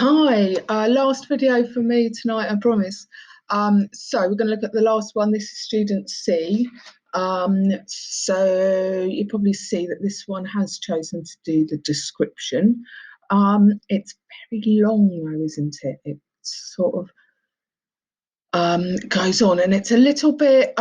Hi, last video for me tonight, I promise. So we're going to look at the last one. This is student C. So you probably see that this one has chosen to do the description. It's very long though, isn't it? It sort of goes on, and it's a little bit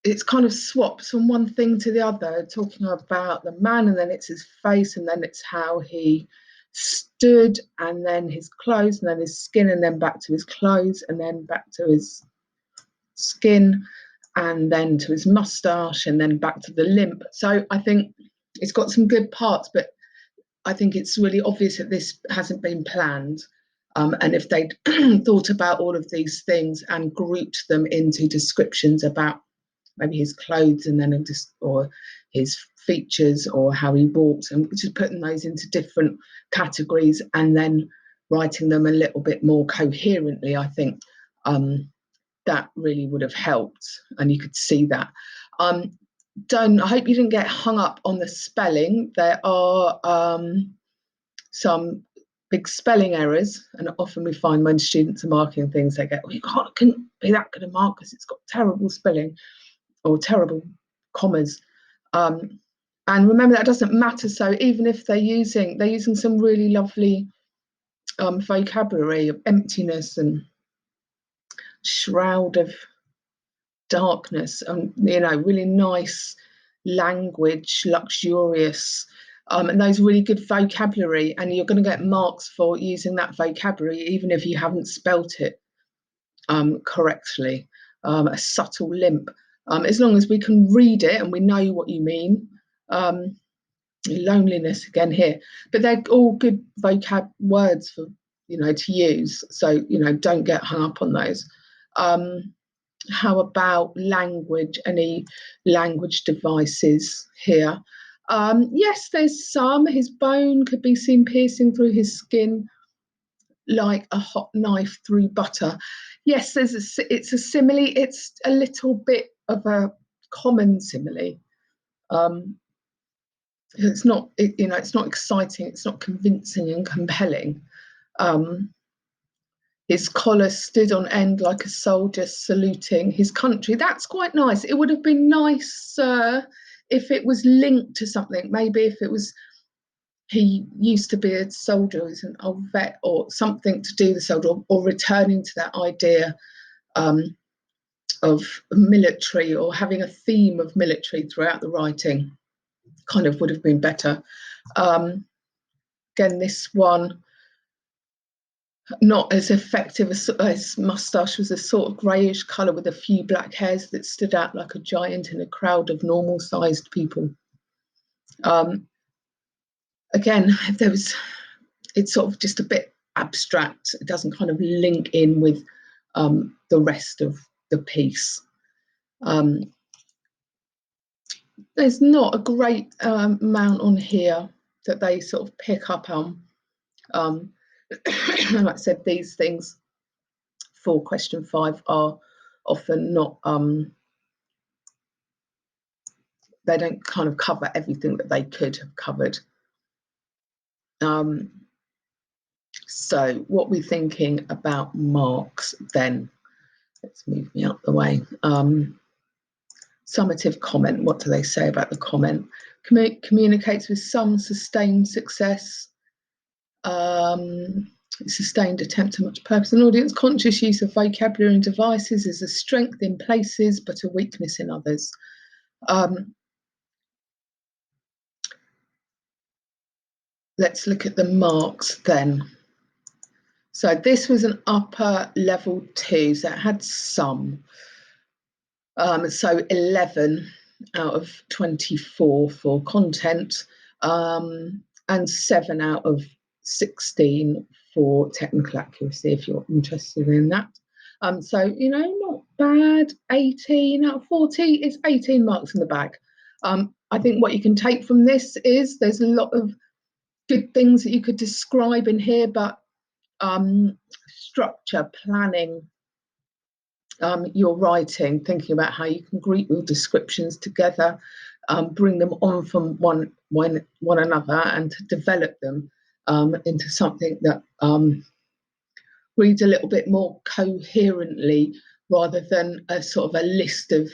it's kind of swaps from one thing to the other, talking about the man, and then it's his face, and then it's how he stood, and then his clothes, and then his skin, and then back to his clothes, and then back to his skin, and then to his mustache, and then back to the limp. So I think it's got some good parts, but I think it's really obvious that this hasn't been planned. And if they'd thought about all of these things and grouped them into descriptions about maybe his clothes and then just or his features or how he walks, and just putting those into different categories and then writing them a little bit more coherently, I think that really would have helped, and you could see that. I hope you didn't get hung up on the spelling. There are some big spelling errors, and often we find when students are marking things, they go, well, you couldn't be that good a mark because it's got terrible spelling or terrible commas. And remember, that doesn't matter. So even if they're using some really lovely vocabulary of emptiness and shroud of darkness, and really nice language, luxurious, and those really good vocabulary, and you're going to get marks for using that vocabulary even if you haven't spelt it correctly. A subtle limp, as long as we can read it and we know what you mean. Loneliness again here, but they're all good vocab words for to use, so don't get hung up on those. How about language? Any language devices here? Yes, there's some. His bone could be seen piercing through his skin like a hot knife through butter. Yes, it's a simile. It's a little bit of a common simile. It's not, it's not exciting. It's not convincing and compelling. His collar stood on end like a soldier saluting his country. That's quite nice. It would have been nicer if it was linked to something. Maybe if it was he used to be a soldier, he's an old vet, or something to do with the soldier, or returning to that idea of military, or having a theme of military throughout the writing, kind of would have been better. Again, this one, not as effective as moustache, was a sort of greyish colour with a few black hairs that stood out like a giant in a crowd of normal sized people. Again, it's sort of just a bit abstract. It doesn't kind of link in with the rest of the piece. There's not a great amount on here that they sort of pick up on. Like I said, these things for question 5 are often not, they don't kind of cover everything that they could have covered. So what we're thinking about marks then, let's move me out the way. Summative comment, what do they say about the comment? Communicates with some sustained success, sustained attempt to much purpose and audience. Conscious use of vocabulary and devices is a strength in places but a weakness in others. Let's look at the marks then. So this was an upper level 2, so it had some. So 11 out of 24 for content, and 7 out of 16 for technical accuracy, if you're interested in that. So, not bad. 18 out of 40 is 18 marks in the bag. I think what you can take from this is there's a lot of good things that you could describe in here, but structure, planning, your writing, thinking about how you can group your descriptions together, bring them on from one another, and to develop them. into something that reads a little bit more coherently rather than a sort of a list of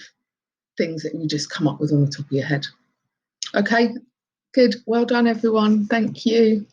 things that you just come up with on the top of your head. Okay, good. Well done, everyone. Thank you.